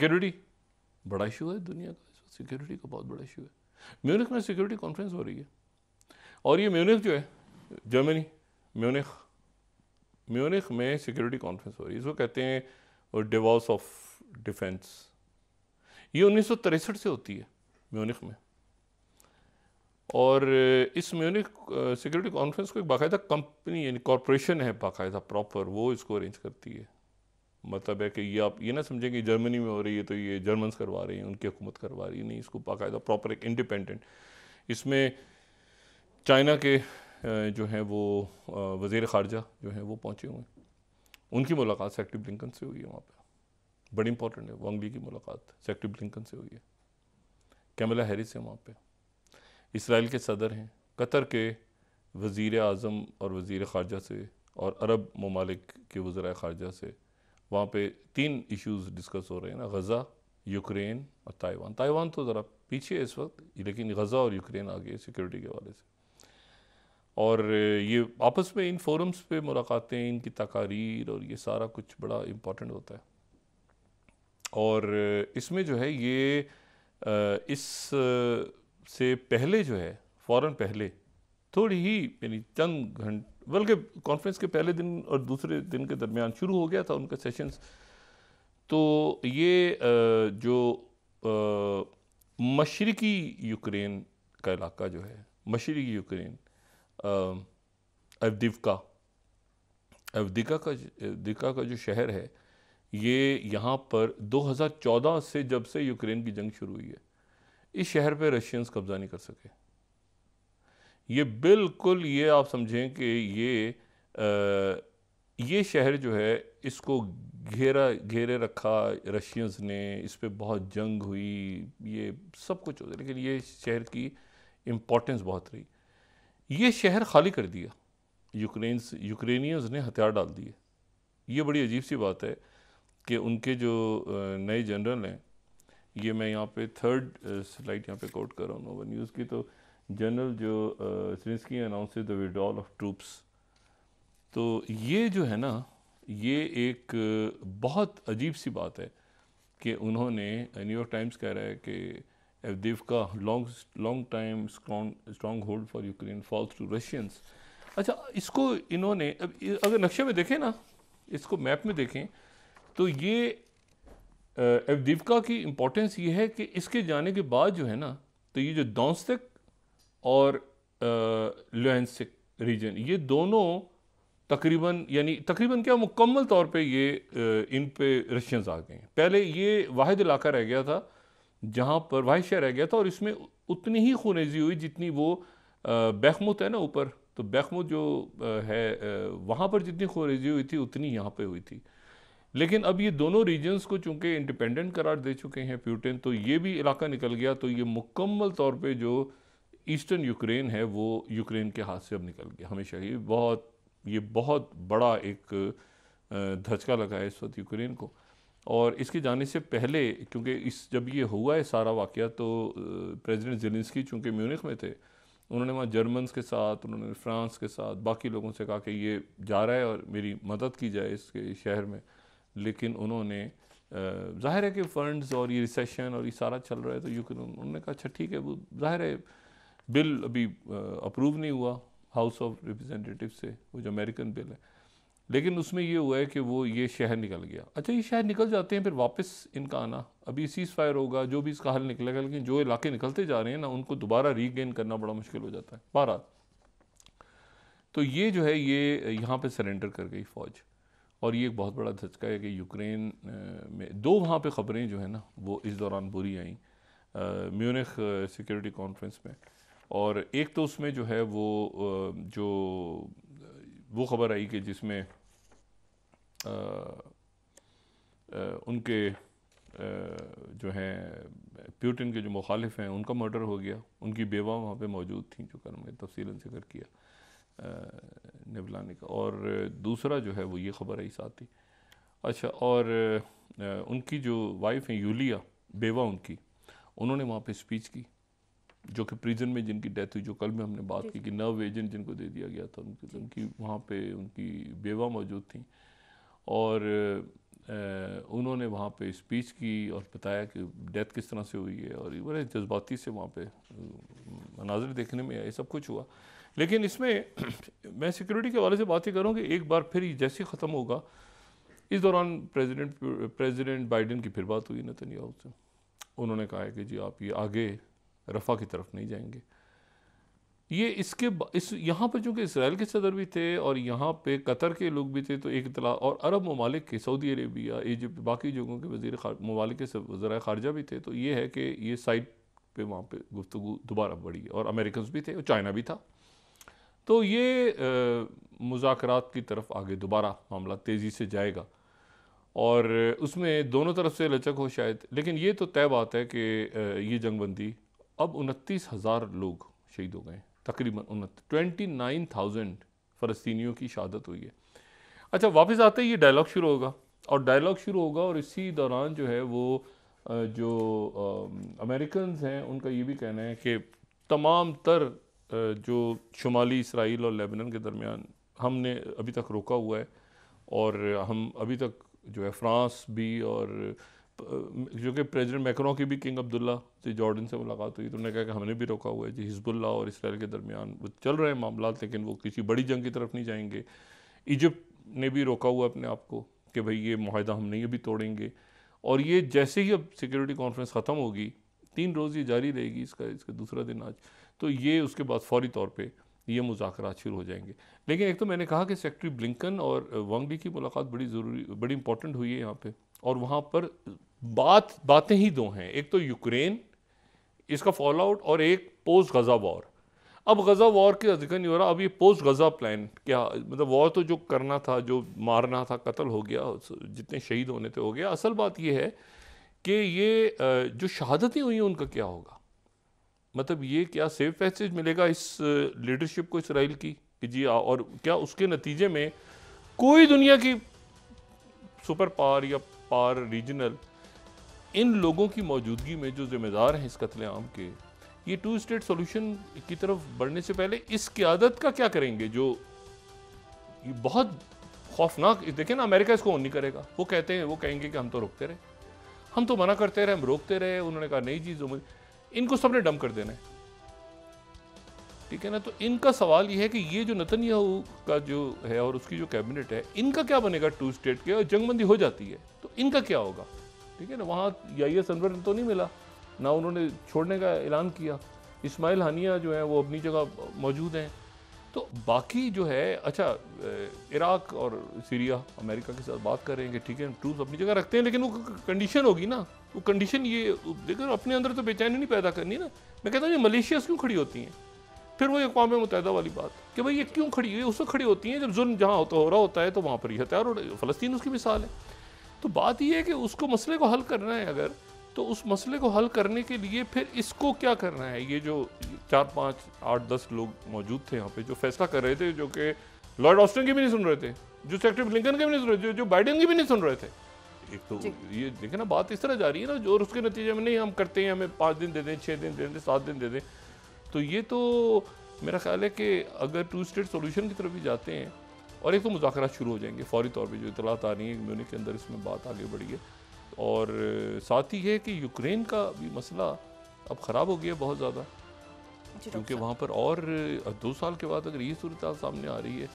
Security बड़ा issue है दुनिया का, सिक्योरिटी का बहुत बड़ा इशू है। म्यूनिख में सिक्योरिटी कॉन्फ्रेंस हो रही है, और ये म्यूनिख जो है जर्मनी, म्यूनिख म्यूनिख में सिक्योरिटी कॉन्फ्रेंस हो रही है। इसको कहते हैं डिवॉर्स ऑफ डिफेंस। ये 1963 से होती है म्यूनिख में। और इस म्यूनिख सिक्योरिटी कॉन्फ्रेंस को एक बाकायदा कंपनी यानी कॉरपोरेशन है बाकायदा प्रॉपर, वो इसको अरेंज करती है। मतलब है कि ये आप ये ना समझें कि जर्मनी में हो रही है तो ये जर्मन्स करवा रही हैं, उनकी हुकूमत करवा रही है, नहीं, इसको बाकायदा प्रॉपर एक इंडिपेंडेंट। इसमें चाइना के जो हैं वो वज़ीर ख़ारजा जो हैं वो पहुँचे हुए हैं, उनकी मुलाकात सेक्रेटरी ब्लिंकन से हुई है वहाँ पे, बड़ी इंपॉर्टेंट है। वांग ली की मुलाकात सेक्रेटरी ब्लिंकन से हुई है, कैमला हैरिस है वहाँ पे, इसराइल के सदर हैं, कतर के वज़ीर आज़म और वज़ीर ख़ारजा से, और अरब ममालिक के वज़राए ख़ारजा से। वहाँ पे 3 इश्यूज़ डिस्कस हो रहे हैं ना, गज़ा, यूक्रेन और ताइवान। ताइवान तो ज़रा पीछे है इस वक्त, लेकिन गज़ा और यूक्रेन आगे सिक्योरिटी के हवाले से। और ये आपस में इन फोरम्स पे मुलाकातें, इनकी तकारीर और ये सारा कुछ बड़ा इम्पोर्टेंट होता है। और इसमें जो है ये इस से पहले जो है फ़ौरन पहले थोड़ी ही यानी चंद घंटे, बल्कि कॉन्फ्रेंस के पहले दिन और दूसरे दिन के दरमियान शुरू हो गया था उनका सेशंस। तो ये जो मशरकी यूक्रेन का इलाका जो है, मशरकी यूक्रेन, अवदिवका अवदिका का जो शहर है, ये यहाँ पर 2014 से जब से यूक्रेन की जंग शुरू हुई है, इस शहर पे रशियंस कब्जा नहीं कर सके। ये बिल्कुल, ये आप समझें कि ये शहर जो है इसको घेरे रखा रशियंस ने, इस पे बहुत जंग हुई, ये सब कुछ होता है, लेकिन ये शहर की इम्पोर्टेंस बहुत रही। ये शहर खाली कर दिया यूक्रेनियंस ने, हथियार डाल दिए। ये बड़ी अजीब सी बात है कि उनके जो नए जनरल हैं, ये मैं यहाँ पे 3rd स्लाइड यहाँ पे कोट कर रहा हूँ नोवा न्यूज़ की, तो जनरल जो Zelensky announces the withdrawal of troops. तो ये जो है ना, ये एक बहुत अजीब सी बात है कि उन्होंने, न्यूयॉर्क टाइम्स कह रहा है कि Avdiivka long time stronghold for Ukraine falls to Russians. अच्छा, इसको इन्होंने, अब अगर नक्शे में देखें ना, इसको मैप में देखें, तो ये एवदिवका की इम्पोर्टेंस ये है कि इसके जाने के बाद जो है ना, तो ये जो डोनेत्स्क और लुहांस्क रीजन, ये दोनों तकरीबन क्या मुकम्मल तौर पे ये इन पे रशियंस आ गए हैं। पहले ये वाहिद इलाका रह गया था जहाँ पर, वाहिद शहर रह गया था, और इसमें उतनी ही खूनेजी हुई जितनी वो बैखमुत है ना ऊपर, तो बैखमुत जो है वहाँ पर जितनी खूनेजी हुई थी उतनी यहाँ पे हुई थी। लेकिन अब ये दोनों रीजन्स को चूंकि इंडिपेंडेंट करार दे चुके हैं पुतिन, तो ये भी इलाका निकल गया, तो ये मुकम्मल तौर पे जो ईस्टर्न यूक्रेन है वो यूक्रेन के हाथ से अब निकल गया हमेशा। ये बहुत बड़ा एक धचका लगा है इस वक्त यूक्रेन को। और इसके जाने से पहले, क्योंकि जब ये हुआ है सारा वाक़या, तो प्रेसिडेंट ज़ेलेंस्की चूँकि म्यूनिख में थे, उन्होंने वहाँ जर्मन्स के साथ, उन्होंने फ्रांस के साथ, बाकी लोगों से कहा कि ये जा रहा है और मेरी मदद की जाए इसके शहर में। लेकिन उन्होंने ज़ाहिर है कि फ़ंड्स और ये रिसेशन और ये सारा चल रहा है, तो यूक्रेन, उन्होंने कहा अच्छा ठीक है, वो ज़ाहिर है बिल अभी अप्रूव नहीं हुआ हाउस ऑफ रिप्रेजेंटेटिव से, वो जो अमेरिकन बिल है, लेकिन उसमें ये हुआ है कि वो ये शहर निकल गया। अच्छा, ये शहर निकल जाते हैं, फिर वापस इनका आना, अभी सीज़ फायर होगा, जो भी इसका हल निकलेगा, लेकिन जो इलाके निकलते जा रहे हैं ना, उनको दोबारा रीगेन करना बड़ा मुश्किल हो जाता है। बहरहाल, तो ये जो है ये यहाँ पे सरेंडर कर गई फ़ौज, और ये एक बहुत बड़ा धचका है कि यूक्रेन में दो वहाँ पे ख़बरें जो है ना वो इस दौरान बुरी आई म्यूनिख सिक्योरिटी कॉन्फ्रेंस में। और एक तो उसमें जो है वो ख़बर आई कि जिसमें उनके जो हैं पुतिन के जो मुखालिफ हैं उनका मर्डर हो गया, उनकी बेवा वहाँ पे मौजूद थी, जो कर मैं तफसीलन जिक्र किया नेवलानी का। और दूसरा जो है वो ये ख़बर आई साथ ही। अच्छा, और उनकी जो वाइफ हैं यूलिया, बेवा उनकी, उन्होंने वहाँ पे स्पीच की, जो कि प्रिजन में जिनकी डेथ हुई, जो कल में हमने बात की कि नर्व एजेंट जिनको दे दिया गया था, उनकी वहाँ पे उनकी बेवा मौजूद थी। और उन्होंने वहाँ पे स्पीच की और बताया कि डेथ किस तरह से हुई है, और ये बड़े जज्बाती से वहाँ पे मनाज़िर देखने में आए, सब कुछ हुआ। लेकिन इसमें मैं सिक्योरिटी के हवाले से बात ही करूँ कि एक बार फिर ये जैसे ख़त्म होगा, इस दौरान प्रेसिडेंट बाइडेन की फिर बात हुई नेतन्याहू से। उन्होंने कहा है कि जी आप ये आगे रफ़ा की तरफ नहीं जाएंगे। ये इस यहाँ पर चूँकि इसराइल के सदर भी थे और यहाँ पे कतर के लोग भी थे, तो एक इतला, और अरब ममालिक के, सऊदी अरेबिया, इजिप्ट, बाकी जगहों के वज़ीर ममालिक के वज़राए ख़ारजा भी थे। तो ये है कि ये साइड पे वहाँ पे गुफ्तगू दोबारा बढ़ी, और अमेरिकन भी थे और चाइना भी था। तो ये मुज़ाकरात की तरफ आगे दोबारा मामला तेज़ी से जाएगा, और उसमें दोनों तरफ से लचक हो शायद। लेकिन ये तो तय बात है कि ये जंगबंदी, अब 29,000 लोग शहीद हो गए, तकरीबन 29,000 फ़लस्तीनियों की शहादत हुई है। अच्छा, वापस आते ही ये डायलॉग शुरू होगा, और डायलॉग शुरू होगा, और इसी दौरान जो है वो जो अमेरिकन हैं उनका ये भी कहना है कि तमाम तर जो शुमाली इसराइल और लेबनान के दरमियान हमने अभी तक रोका हुआ है, और हम अभी तक जो है फ्रांस भी, और जो कि प्रेसिडेंट मैक्रों की भी किंग अब्दुल्ला से जॉर्डन से मुलाकात हुई, तो उन्होंने कहा कि हमने भी रोका हुआ है जी, हिजबुल्ला और इसराइल के दरमियान वो चल रहे हैं मामला, लेकिन वो किसी बड़ी जंग की तरफ नहीं जाएंगे। इजिप्ट ने भी रोका हुआ अपने आप को कि भाई ये माहिदा हम नहीं अभी तोड़ेंगे। और ये जैसे ही अब सिक्योरिटी कॉन्फ्रेंस ख़त्म होगी, 3 रोज़ ये जारी रहेगी, इसका दूसरा दिन आज, तो ये उसके बाद फौरी तौर पे ये मुज़ाकरात शुरू हो जाएंगे। लेकिन एक तो मैंने कहा कि सेक्रेटरी ब्लिंकन और वांग ली की मुलाकात बड़ी इंपॉर्टेंट हुई है यहाँ पे, और वहाँ पर बातें ही दो हैं, एक तो यूक्रेन, इसका फॉल आउट, और एक पोस्ट गज़ा वॉर। अब गज़ा वॉर का जिक्र नहीं हो रहा, अब ये पोस्ट गज़ा प्लान क्या, मतलब वॉर तो जो करना था, जो मारना था, कत्ल हो गया, जितने शहीद होने थे हो गया। असल बात ये है कि ये जो शहादतें हुई हैं उनका क्या होगा, मतलब ये क्या सेफ पैसेज मिलेगा इस लीडरशिप को इसराइल की कि जी, और क्या उसके नतीजे में कोई दुनिया की सुपर पावर या पावर रीजनल इन लोगों की मौजूदगी में जो जिम्मेदार हैं इस कत्लेआम के, ये 2 स्टेट सॉल्यूशन की तरफ बढ़ने से पहले इस क़यादत का क्या करेंगे, जो ये बहुत खौफनाक। देखें ना, अमेरिका इसको ऑन नहीं करेगा, वो कहेंगे कि हम तो रोकते रहे, हम तो मना करते रहे, हम रोकते रहे। उन्होंने कहा नई चीज़, इनको सबने डम कर देना है, ठीक है ना। तो इनका सवाल ये है कि ये जो नेतन्याहू का जो है और उसकी जो कैबिनेट है, इनका क्या बनेगा 2 स्टेट के, और जंगबंदी हो जाती है तो इनका क्या होगा, ठीक है ना। वहाँ याहिया सिंवार तो नहीं मिला ना, उन्होंने छोड़ने का ऐलान किया। इस्माइल हानिया जो है वो अपनी जगह मौजूद हैं। तो बाकी जो है, अच्छा, इराक और सीरिया अमेरिका के साथ बात कर रहे हैं कि ठीक है ट्रूथ अपनी जगह रखते हैं, लेकिन वो कंडीशन होगी ना, वो कंडीशन ये देखो, अपने अंदर तो बेचैनी नहीं पैदा करनी ना। मैं कहता हूँ ये मलेशियास क्यों खड़ी होती हैं, फिर वो अक़वाम मुत्तहिदा वाली बात कि भाई ये क्यों खड़ी हुई, उसमें खड़ी होती हैं जब जुल्म जहाँ हो रहा होता है, तो वहाँ पर ये हथियार, और फ़लस्तीन उसकी मिसाल है। तो बात ये है कि उसको मसले को हल करना है अगर, तो उस मसले को हल करने के लिए फिर इसको क्या करना है। ये जो 4, 5, 8, 10 लोग मौजूद थे यहाँ पे जो फैसला कर रहे थे, जो कि लॉर्ड ऑस्टिन की भी नहीं सुन रहे थे, जो सेक्रेटरी ब्लिंकन के भी नहीं सुन रहे थे, जो बाइडेन की भी नहीं सुन रहे थे। एक तो ये देखें ना, बात इस तरह जा रही है ना, जो और उसके नतीजे में नहीं हम करते हैं, हमें 5 दिन दे दें, 6 दिन दे दें, 7 दिन दे दें। तो ये तो मेरा ख्याल है कि अगर 2 स्टेट सॉल्यूशन की तरफ भी जाते हैं, और एक तो मुज़ाकरात शुरू हो जाएंगे फौरी तौर पे, जो इतलात आ रही है म्यूनिख के अंदर इसमें बात आगे बढ़ी है। और साथ ही है कि यूक्रेन का भी मसला अब ख़राब हो गया बहुत ज़्यादा, क्योंकि वहाँ पर और 2 साल के बाद अगर ये सूरत सामने आ रही है